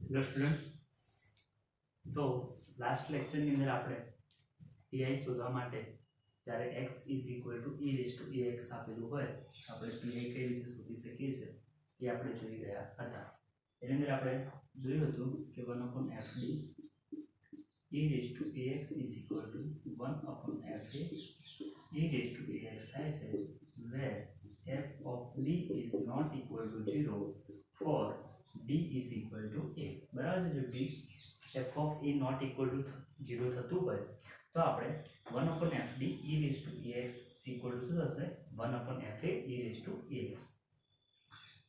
Hello students, તો last લેક્ચરની અંદર આપણે pi શોધવા માટે જ્યારે x e⁻ આપેલું હોય આપણે pi કઈ રીતે શોધી શકીએ છીએ એ આપણે જોઈ ગયા હતા. એની અંદર આપણે જોયું હતું કે 1/fd e⁻x 1/fa e⁻x થાય છે where f of d is not equal to 0 for d is equal to a. બરાબર છે. જો d f of a not equal to 0 થતું હોય તો આપણે 1/fd e⁻x equal to શું થશે 1/fa e⁻x.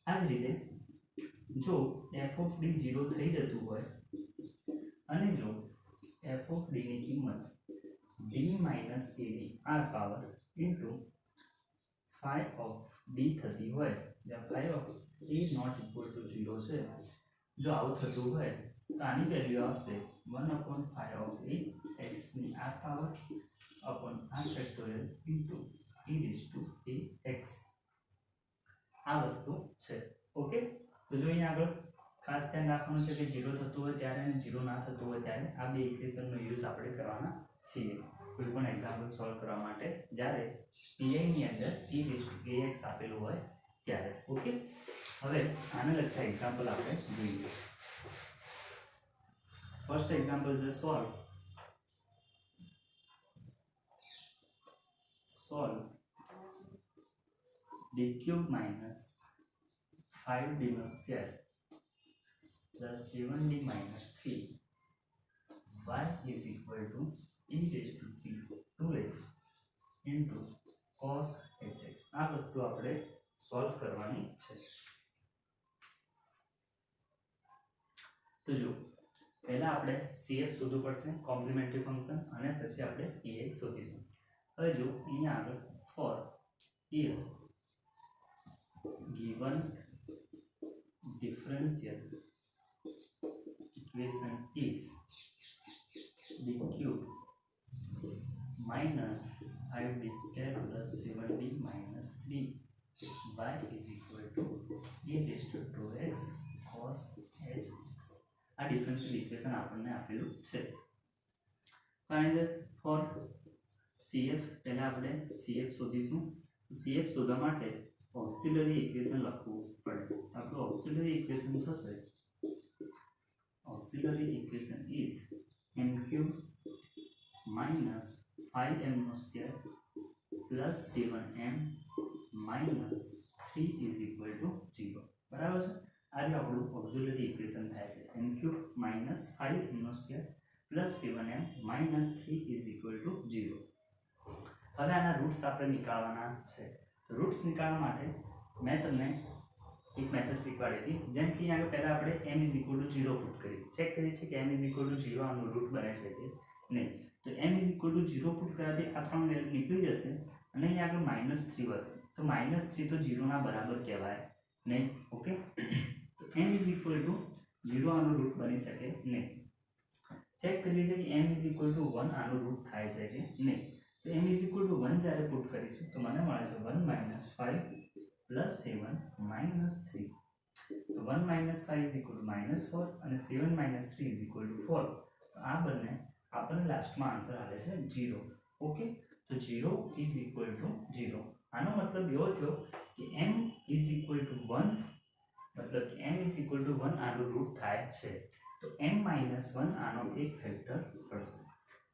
આ જ રીતે જો f of d 0 થઈ જતું હોય અને જો f of d ની કિંમત d - ad r power into phi of d થતી હોય જ્યાં phi of a not equal to 0 છે, જો આવું થતું હોય તો આની વેલ્યુ આવશે 1/phi of a x ની r power upon r factorial into e⁻x. આ વસ્તુ છે. ઓકે, તો જો અહીંયા આગળ ખાસ ધ્યાન રાખવાનું છે કે 0 થતું હોય ત્યારે અને 0 ના થતું હોય ત્યારે આ બે ઇક્વેશનનો યુઝ આપણે કરવાના છીએ કોઈ પણ એક્ઝામ્પલ સોલ્વ કરવા માટે જ્યારે pi ની અંદર e⁻x આપેલું હોય ત્યારે. ઓકે, હવે આને લગતા એક્ઝામ્પલ આપણે જોઈએ. ફર્સ્ટ એક્ઝામ્પલ છે solve d³ - 5d² plus 7d - 3 y is equal to e⁻2x into cos hx. આ વસ્તુ આપણે સોલ્વ કરવાની છે. તો જો પહેલા આપણે cf શોધવું પડશે, કોમ્પ્લિમેન્ટરી ફંક્શન, અને પછી આપણે pi શોધીશું. હવે જો અહીંયા આગળ for if given differential equation is d³ minus 5d² plus 7d minus 3 y is equal to e⁻2x cos hx. આ ડિફરન્શિયલ ઇક્વેશન આપણને આપેલું છે. કારણ કે ફોર cf પહેલા આપણે cf શોધીશું. તો cf શોધવા માટે ઓક્સિલરી ઇક્વેશન લખવું પડે. આપણું ઓક્સિલરી ઇક્વેશન થશે auxiliary equation is m³ minus 5m² plus 7m minus 3 is equal to 0. બરાબર છે. આ જે આપણું ઓક્સિલરી ઇક્વેશન થાય છે m³ minus 5m² plus 7m minus 3 is equal to 0. હવે આના રૂટ્સ આપણે નીકાળવાના છે. રૂટ્સ નીકાળવા માટે મેં તમને એક મેથડ શીખવાડી હતી. જેમ કે અહીંયા પહેલા આપણે m = 0 પુટ કરી ચેક કરીએ છીએ કે m = 0 આનો રૂટ બને છે કે નહીં. તો m = 0 પુટ કરવાથી આ ત્રણ વેલ્યુ નીકળી જશે અને અહીંયા આગળ -3 વસે. તો -3 તો 0 ના બરાબર કહેવાય નહીં. ઓકે, તો m = 0 આનો રૂટ બની શકે નહીં. ચેક કરીએ છીએ કે m = 1 આનો રૂટ થાય છે કે નહીં. તો m = 1 જ્યારે પુટ કરીશું તો મને મળે છે 1 - 5 plus 7 minus 3. તો 1 - 5 = -4 અને 7 - 3 = 4. તો આ બંને આપણને લાસ્ટમાં આન્સર આવે છે 0. ઓકે, તો 0 is equal to 0. આનો મતલબ એવો થયો કે m is equal to 1, મતલબ કે m is equal to 1 આનો રૂટ થાય છે. તો m - 1 આનો એક ફેક્ટર પડશે.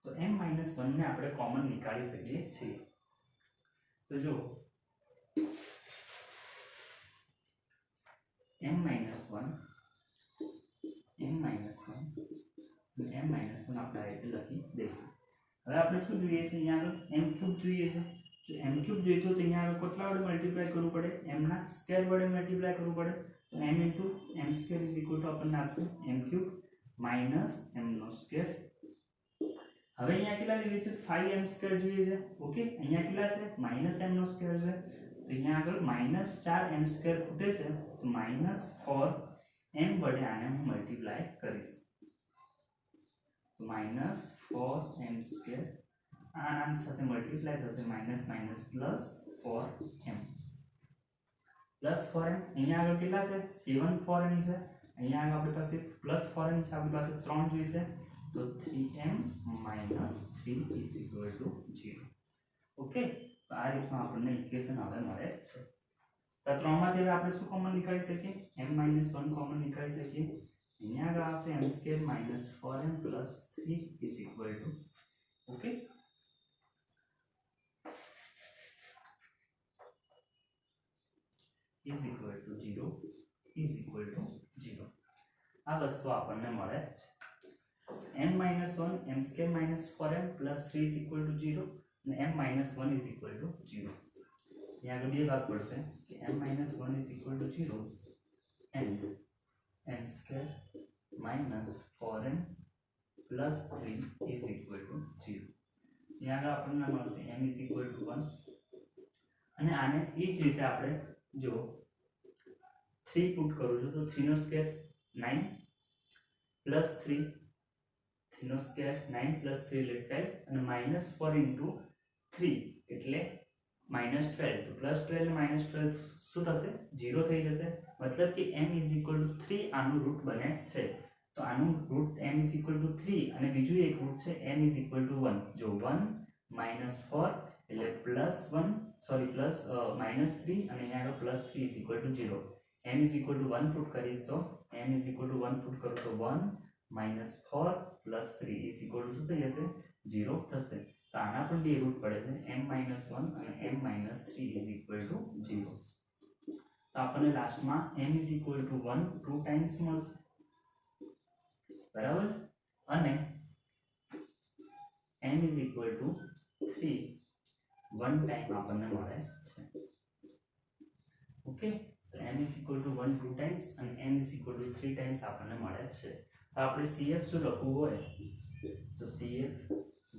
તો m - 1 ને આપણે કોમન નીકાળી શકીએ છીએ. તો જો m - 1 આપણે આ રીતે લખી દઈશું. હવે આપણે શું જોઈએ છે અહીંયા આગળ m³ જોઈએ છે. જો m³ જોઈએ તો અહીંયા આગળ કેટલા વડે મલ્ટીપ્લાય કરવું પડે? m ના સ્ક્વેર વડે મલ્ટીપ્લાય કરવું પડે. તો m * m² આપણને આપશે m³ minus m². હવે અહીંયા કેટલા જોઈએ છે? 5m² જોઈએ છે. ઓકે, અહીંયા કેટલા છે? -m² છે. તો અહીંયા આગળ -4m² ખૂટે છે. તો -4m વડે આને હું મલ્ટીપ્લાય કરીશ. તો -4m² આના સાથે મલ્ટીપ્લાય થશે -- +4m પ્લસ 4m. અહીંયા આગળ કેટલા છે? 7 4m છે. અહીંયા આગળ આપણી પાસે પ્લસ 4m છે, આપણી પાસે 3 જોઈશે તો 3m - 3 is equal to 0. Okay, તો આ રીતનું આપણને ઇક્વેશન હવે મળે છે. તો 3 માંથી હવે આપણે શું કોમન નીકાળી શકીએ? m - 1 કોમન નીકાળી શકીએ. અહીંયા આગળ આવશે m² - 4m + 3 is equal to, okay, is equal to 0 is equal to 0. આ વસ્તુ આપણને મળે છે. m - 1 m² - 4m + 3 is equal to 0 અને m - 1 ઇઝ ઇક્વલ ટુ 0. यहाँ આગળ બે ભાગ પડશે કે m - 1 is equal to 0 and m² - 4m + 3 is equal to 0. यहाँ આગળ આપણને મળશે m ઇઝ ઇક્વલ ટુ 1 અને આને એ જ રીતે આપણે જો 3 પુટ કરું છું તો 3 નો સ્ક્વેર 9 + 3 3 નો સ્ક્વેર 9 + 3 એટલે 12 અને -4 * 3 એટલે -12. તો +12 ને -12 શું થશે? 0 થઈ જશે. મતલબ કે m = 3 આનું રૂટ બને છે. તો આનું રૂટ m = 3 અને બીજું એક રૂટ છે m = 1. જો 1 -4 એટલે +1 સોરી પ્લસ -3 અને અહીંયા આગળ +3 = 0. m = 1 પુટ કરીશ તો m = 1 પુટ કરું તો 1 -4 + 3 = શું થઈ જશે? 0 થશે. તો આના પણ બે રૂટ પડે છે m - 1 અને m - 3 = 0. તો આપણને લાસ્ટમાં m = 1 2 ટાઈમ્સ મળશે, બરાબર, અને m = 3 1 ટાઈમ આપણને મળે છે. ઓકે, તો m = 1 2 ટાઈમ્સ અને m = 3 ટાઈમ્સ આપણને મળે છે. તો આપણે CF જો લખવું હોય તો CF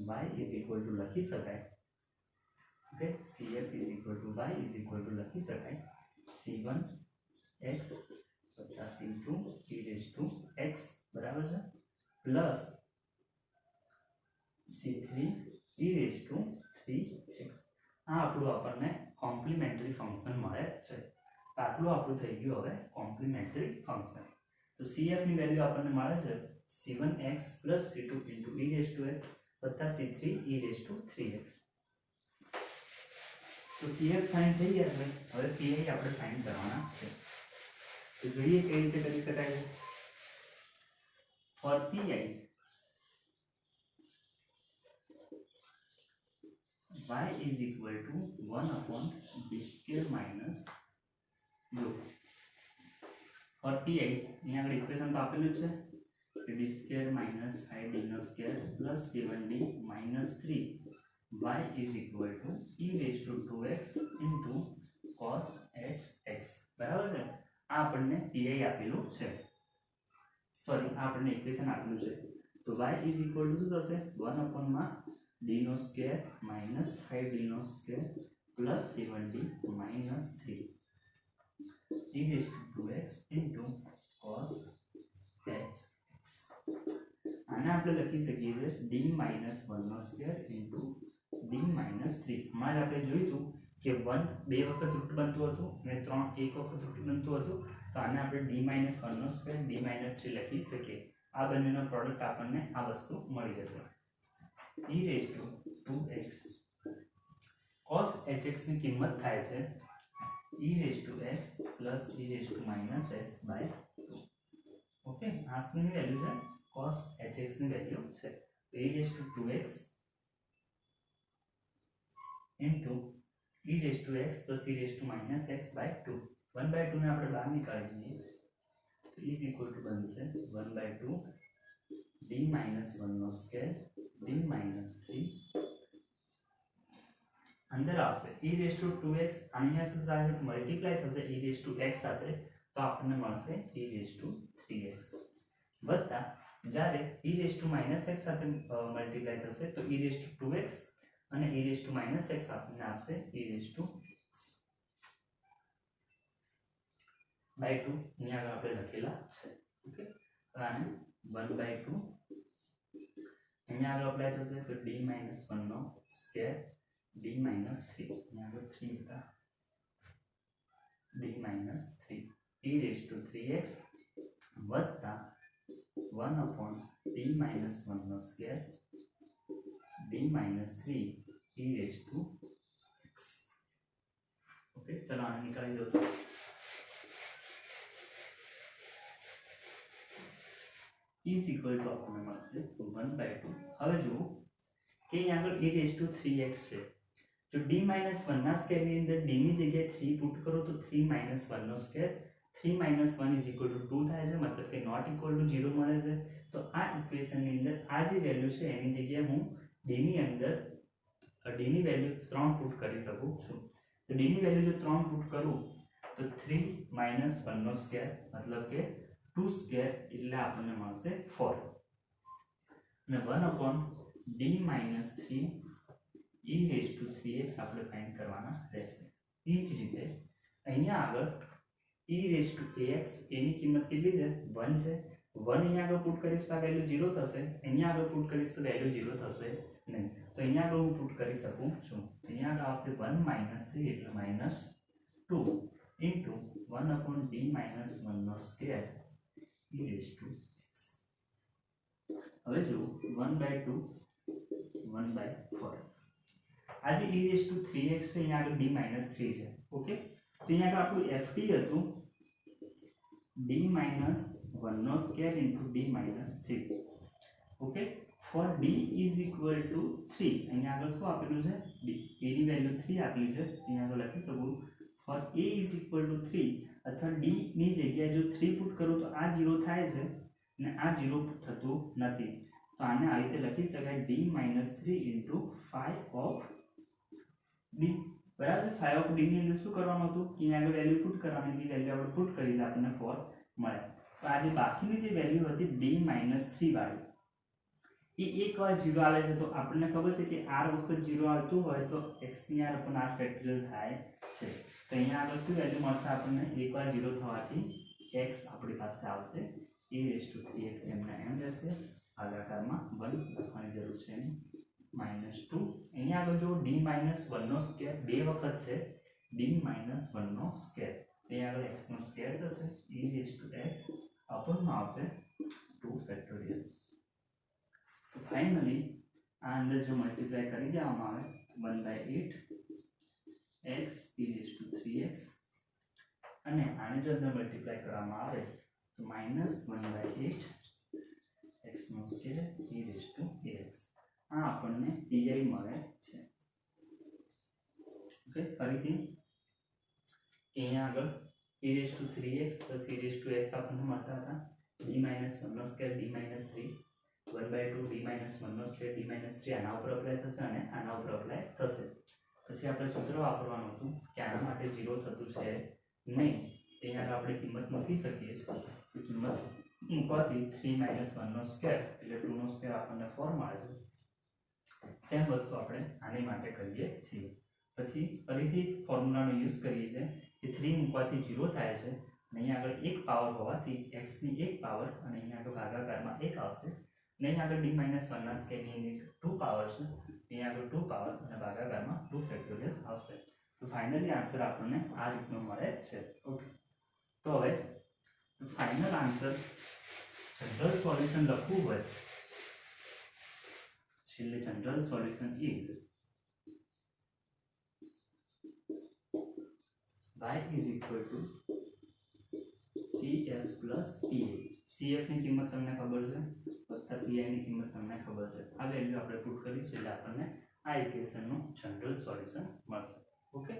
y = લખી શકાય. ઓકે, CF y = લખી શકાય C1x + C2 e⁻x બરાબર છે પ્લસ C3 e⁻3x. આ આપણું આપણને કોમ્પ્લિમેન્ટરી ફંક્શન મળે છે. તો આટલું આપણું થઈ ગયું હવે કોમ્પ્લિમેન્ટરી ફંક્શન. તો CF ની વેલ્યુ આપણને મળે છે C1x + C2 e⁻x + C3 e⁻3x. તો CF ફાઇન્ડ થઈ ગયા છે. હવે PI આપણે ફાઇન્ડ કરવાના છે. તો જોઈએ કઈ રીતે કરી શકાય છે. ફોર PI y = 1/d² - જો ફોર PI અહીંયા આગળ ઇક્વેશન તો આપેલું જ છે d² - 5d² + 7d - 3 y = e⁻2x cos hx બરાબર છે. આ આપણને PI આપેલું છે, સોરી આ આપણને ઇક્વેશન આપેલું છે. તો y = શું થશે? 1/d² - 5d² + 7d - 3 e⁻2x cos hx. આને આપણે લખી શકીએ છીએ d - 1² d - 3. હમણાં આપણે જોયું હતું કે 1 બે વખત રૂટ બનતું હતું અને 3 એક વખત રૂટ બનતું હતું. તો આને આપણે d - 1² d - 3 લખી શકીએ. આ બંનેનો પ્રોડક્ટ આપણને આ વસ્તુ મળી જશે e⁻2x cos hx ની કિંમત થાય છે e⁻x + e⁻−x/2. ઓકે, આ શેની વેલ્યુ છે? cos hx ની વેલ્યુ છે. તો e⁻2x * e⁻x + e⁻−x/2. 1/2 ને આપણે બહાર નીકાળી દઈએ તો = બનશે 1/2 d - 1² d - 3 અંદર આવશે e⁻2x. અહીંયા શું થાય? મલ્ટીપ્લાય થશે e⁻x સાથે તો આપણને મળશે e⁻3x વત્તા જ્યારે e⁻−x સાથે મલ્ટીપ્લાય થશે તો e⁻2x અને e⁻−x આપણને આપશે e⁻x/2. અહીંયા આગળ આપણે લખેલા છે. ઓકે, તો આને 1/2 અહીંયા આગળ અપ્લાય થશે તો d - 1² d - 3 અહીંયા આગળ 3 હતા d - 3 e⁻3x વત્તા 1/d - 1 નો square d - 3 e raised to x. Okay, ચલો આને નીકાળી દો. ઇઝ ઇક્વલ ટુ આપણને મળશે 1/2. હવે જુઓ કે અહીં આગળ e raised to 3x છે. જો d - 1 ના સ્ક્વેર ની અંદર d ની જગ્યાએ 3 પુટ કરો તો 3 - 1 નો સ્ક્વેર 3 - 1 = 2 થાય છે, મતલબ કે નોટ ઇક્વલ ટુ 0 મળે છે. તો આ ઇક્વેશન ની અંદર આ જે વેલ્યુ છે એની જગ્યાએ હું d ની અંદર d ની વેલ્યુ 3 પુટ કરી શકું છું. તો d ની વેલ્યુ જો 3 પુટ કરું તો 3 - 1 નો સ્ક્વેર મતલબ કે 2 સ્ક્વેર એટલે આપણને મળશે 4 અને 1/d - 3 e raised to 3x આપણે ફાઇન્ડ કરવાના રહેશે. એ જ રીતે અહીંયા આગળ e raised to ax એની કિંમત કેટલી છે? 1 છે. 1 અહીંયા આગળ પુટ કરીશ તો આ વેલ્યુ 0 થશે. અહીંયા આગળ પુટ કરીશ તો વેલ્યુ 0 થશે નહીં. તો અહીંયા આગળ હું પુટ કરી શકું છું. અહીંયા આગળ આવશે 1 - 3 એટલે -2 into 1/d - 1 નો square e raised to x. હવે જો 1/2 1/4. આજે e raised to 3x છે, અહીંયા આગળ d - 3 છે. ઓકે, તો અહીંયા આગળ આપણું ft હતું d - 1 નો square into d - 3. Okay, for d is equal to 3 અહીંયા આગળ શું આપેલું છે? d a ની વેલ્યુ 3 આપેલી છે. અહીંયા આગળ લખી શકું for a is equal to 3 અથવા d ની જગ્યાએ જો 3 પુટ કરું તો આ 0 થાય છે અને આ 0 થતું નથી. તો આને આવી રીતે લખી શકાય d - 3 into 5 of d. બરાબર, 5 of d ની અંદર શું કરવાનું હતું કે અહીંયા આગળ વેલ્યુ પુટ કરવાની હતી. વેલ્યુ આપણે પુટ કરી એટલે આપણને 4 મળે. તો આ જે બાકીની જે વેલ્યુ હતી d - 3 વાળી એ એકવાર 0 આવે છે. તો આપણને ખબર છે કે r વખત 0 આવતું હોય તો x ની r upon r ફેક્ટોરિયલ થાય છે. તો અહીંયા આગળ શું વેલ્યુ મળશે આપણને? એકવાર 0 થવાથી x આપણી પાસે આવશે e raised to 3x એમના એમ રહેશે. ભાગાકારમાં 1 લખવાની જરૂર છે નહીં, -2. અહીંયા આગળ જો d - 1 નો સ્ક્વેર બે વખત છે d - 1 નો સ્ક્વેર. અહીંયા આગળ x નો સ્ક્વેર થશે e raised to x upon માં આવશે 2 ફેક્ટોરિયલ. તો ફાઇનલી આ અંદર જો મલ્ટીપ્લાય કરી દેવામાં આવે 1/8 x e raised to 3x અને આને જો અંદર મલ્ટીપ્લાય કરવામાં આવે તો -1/8 x નો square e raised to ax. આ આપણને pi મળે છે. ઓકે, ફરીથી અહીંયા આગળ e raised to 3x + e raised to x આપણને મળતા હતા d - 1 નો સ્ક્વેર d - 3 1/2 d - 1 નો સ્ક્વેર d - 3 આના ઉપર અપ્લાય થશે અને આના ઉપર અપ્લાય થશે. પછી આપણે સૂત્ર વાપરવાનું હતું કે આના માટે 0 થતું છે નહીં. અહીંયા આપણે કિંમત મૂકી શકીએ છીએ. તો કિંમત મૂકવાથી 3 - 1 નો સ્ક્વેર એટલે 2 નો સ્ક્વેર આપણને 4 મળે છે. સેમ વસ્તુ આપણે આની માટે કરીએ છીએ. પછી ફરીથી ફોર્મ્યુલાનો યુઝ કરીએ છીએ કે 3 મૂકવાથી 0 થાય છે અને અહીંયા આગળ એક પાવર હોવાથી x ની એક પાવર અને અહીંયા આગળ ભાગાકારમાં 1 આવશે. નહીં આગળ d - 1 ના સ્ક્વેરની અંદર 2 પાવર છે, અહીંયા આગળ 2 પાવર અને ભાગાકારમાં 2 ફેક્ટોરિયલ આવશે. તો ફાઇનલી આન્સર આપણને આ રીતનો મળે છે. ઓકે, તો હવે ફાઇનલ આન્સર જનરલ સોલ્યુશન લખવું હોય છેલ્લે general solution is y is equal to cf plus pa. cf ની કિંમત તમને ખબર છે વત્તા pa ની કિંમત તમને ખબર છે. આ વેલ્યુ આપણે પુટ કરીશું એટલે આપણને આ ઇક્વેશનનું જનરલ સોલ્યુશન મળશે. ઓકે,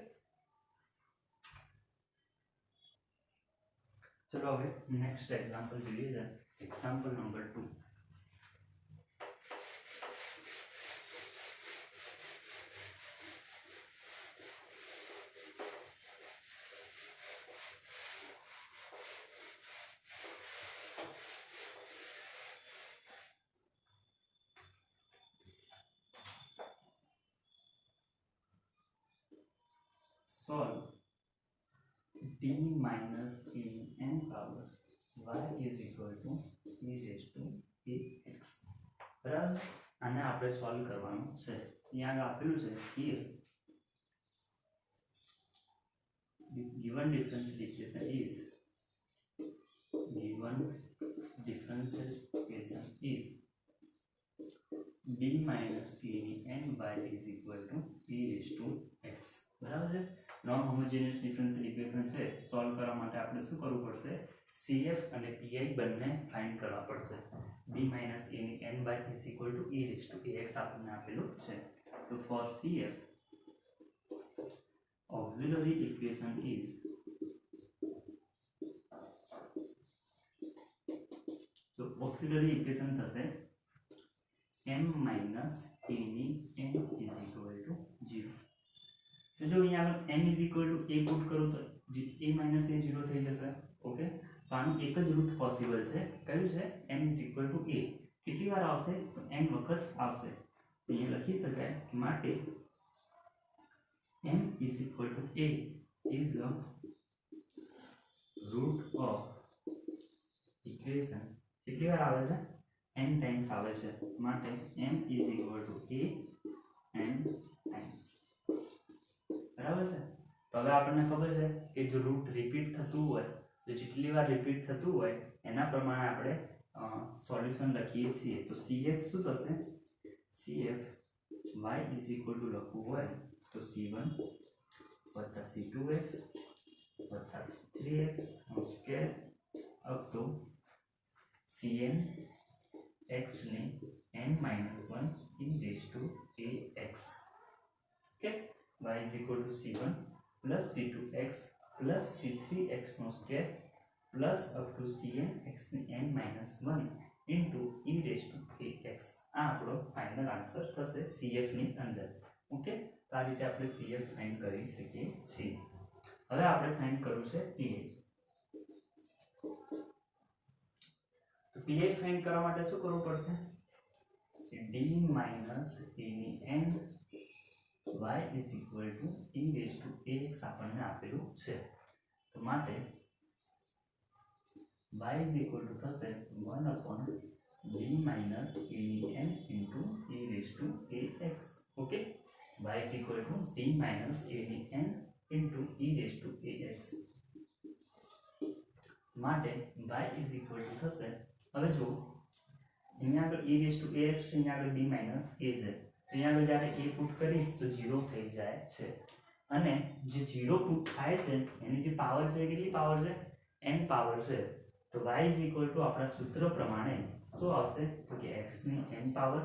ચલો હવે નેક્સ્ટ એક્ઝામ્પલ જોઈએ છે. Example number 2. solve d minus n power y is equal to e raised to ax. બરાબર, આને આપણે સોલ્વ કરવાનું છે. અહીંયા આપેલું છે here the given differential equation is d1 given differential equation is b minus a n by is equal to e raised to x બરાબર છે નોન હોમોજીનિયસ ડિફરન્શિયલ ઇક્વેશન છે સોલ્વ કરવા માટે આપણે શું કરવું પડશે CF અને PI બંને ફાઇન્ડ કરવા પડશે b minus a n by is equal to e raised to ax આપણને આપેલું છે તો for CF auxiliary equation is તો auxiliary equation થશે m minus a ની n is equal to 0 तो जो यहाँ m is equal to a put करो तो a minus a 0 થઈ જશે ઓકે તો આનું એક જ રૂટ પોસિબલ છે કયું છે m is equal to a કેટલી વાર આવશે તો n વખત આવશે તો અહીંયા લખી શકાય કે માટે m is equal to a is the root of equation કેટલી વાર આવે છે n times આવે છે માટે m is equal to a n times બરાબર છે તો હવે આપણને ખબર છે કે જો રૂટ રિપીટ થતું હોય તો જેટલી વાર રિપીટ થતું હોય એના પ્રમાણે આપણે સોલ્યુશન લખીએ છીએ તો CF શું થશે CF y is equal to લખવું હોય તો c1 વત્તા c2x વત્તા c3x નો square up to cn x ને n minus 1 in raised to ax okay y is equal to c1 plus c2x plus c3x no square plus up to cn x n minus 1 into e raised to ax આ આપણો final answer થશે CF ની અંદર okay તો આ રીતે આપણે CF find કરી શકીએ છીએ હવે આપણે ફાઇન્ડ કરવું છે PI તો PI ફાઇન્ડ કરવા માટે શું કરવું પડશે d minus a ની n y is equal to e raised to ax આપણને આપેલું છે તો માટે y is equal to થશે 1 upon d minus a ની n into e raised to ax okay y is equal to d minus a ની n into e raised to ax માટે y is equal to થશે હવે જો અહીંયા આગળ e raised to ax છે અહીંયા આગળ d minus a છે અહીંયા આગળ જ્યારે a પુટ કરીશ તો 0 થઈ જાય છે અને જે 0 પુટ થાય છે એની જે પાવર છે કેટલી પાવર છે n પાવર છે તો y is equal to આપણા સૂત્ર પ્રમાણે શું આવશે તો કે x ની n પાવર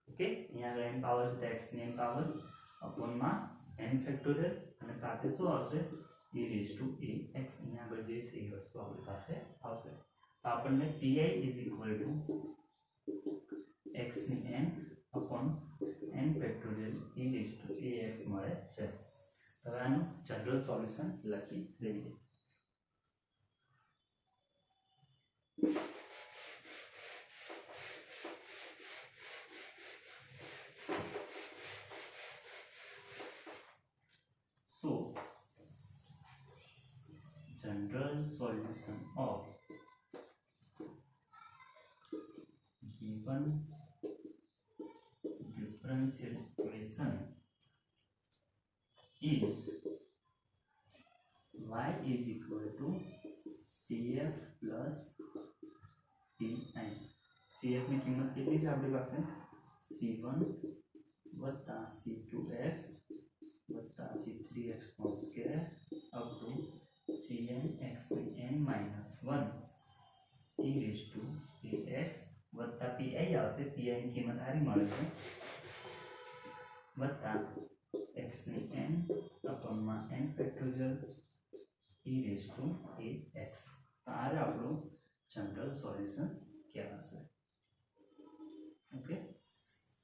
ઓકે અહીંયા આગળ n પાવર છે તો x ની n પાવર અપોન માં n ફેક્ટોરિયલ અને સાથે શું આવશે e raised to ax અહીંયા આગળ જે છે એ વસ્તુ આપણી પાસે આવશે તો આપણને pi is equal to x ની n upon n factorial e raised to ax મળે છે હવે આનું જનરલ સોલ્યુશન લખી દઈએ so general solution of given differential equation is y is equal to CF plus PI CF ની કિંમત કેટલી છે આપણી પાસે C1 વત્તા C2x વત્તા C3x નો square up to cn x n minus 1 e raised to ax વત્તા pi આવશે pi ની કિંમત આરી મળે છે વત્તા x ની n upon માં n factorial e raised to ax તો આ આપણું જનરલ સોલ્યુશન કહેવાશે ઓકે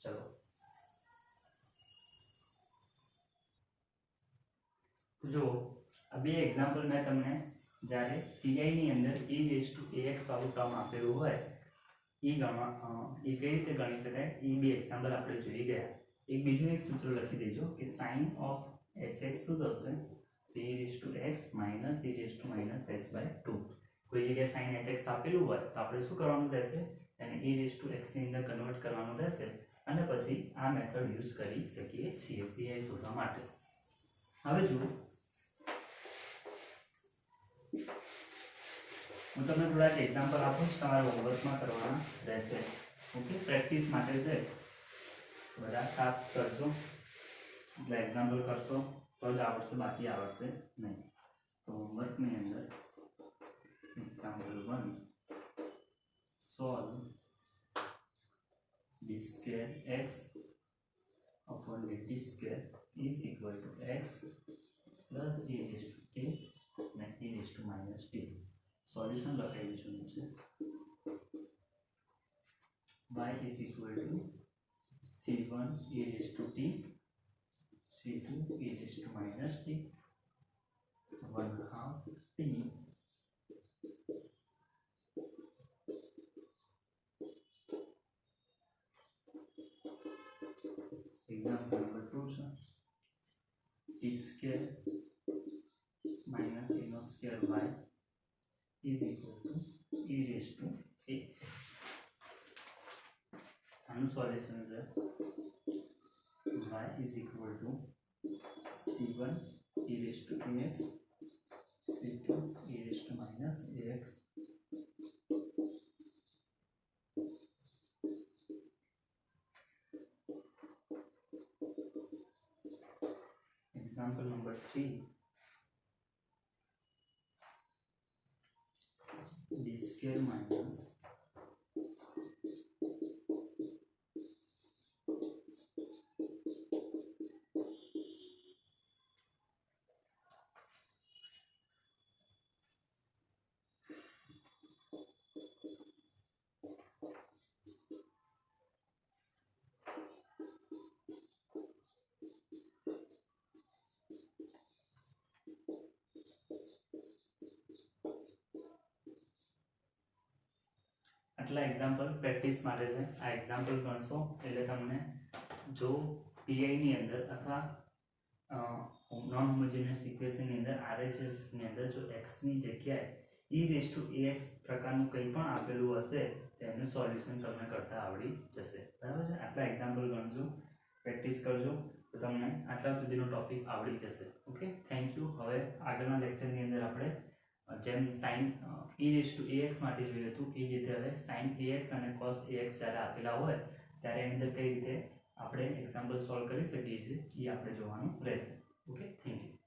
ચલો તો જો આ બે એક્ઝામ્પલ મેં તમને જ્યારે pi ની અંદર e raised to ax વાળું ટર્મ આપેલું હોય એ કઈ રીતે ગણી શકાય એ બે એક્ઝામ્પલ આપણે જોઈ ગયા એક બીજું એક સૂત્ર લખી દેજો કે sin of hx શું થશે e raised to x minus e raised to minus x by 2 કોઈ જગ્યાએ sin hx આપેલું હોય તો આપણે શું કરવાનું રહેશે એને e raised to x ની અંદર કન્વર્ટ કરવાનું રહેશે અને પછી આ મેથડ યુઝ કરી શકીએ છીએ pi શોધવા માટે હવે જુઓ હું તમને થોડાક એક્ઝામ્પલ આપું છું, તમારે હોમવર્કમાં કરવાના રહેશે. ઓકે, પ્રેક્ટિસ માટે છે, બધા ખાસ કરજો. એટલે એક્ઝામ્પલ કરશો તો જ આવડશે, બાકી આવડશે નહીં. તો હોમવર્કની અંદર example 1, solve d square x upon dt square is equal to x plus a raised to a and a raised to minus t. Solution લખાઈ દીધું છે. y is equal to c1 a raised to t, c2 a raised to minus t, 1/2 t example number 2 છે t square minus a no square y is equal to e raised to ax. આનું solution છે y is equal to c1 e raised to ax, c2 e raised to minus ax. Example number 3, d square minus આટલા example practice માટે છે. આ example ગણશો એટલે તમને જો PI ની અંદર અથવા નોન હોમોજીનિયસ ઇક્વેશનની અંદર આરએચએસની અંદર જો એક્સની જગ્યાએ ઈ રેઝ ટુ એક્સ પ્રકારનું કંઈ પણ આપેલું હશે તેનું સોલ્યુશન તમને કરતા આવડી જશે. બરાબર છે. આટલા એક્ઝામ્પલ ગણજો, પ્રેક્ટિસ કરજો તો તમને આટલા સુધીનો ટોપિક આવડી જશે. Okay, thank you. હવે આગળના લેક્ચરની અંદર આપણે જેમ sine e raise to ax માટે જોયું હતું એ રીતે હવે સાઇન ax અને cos ax જ્યારે આપેલા હોય ત્યારે એની અંદર કઈ રીતે આપણે એક્ઝામ્પલ સોલ્વ કરી શકીએ છીએ એ આપણે જોવાનું રહેશે. Okay, thank you.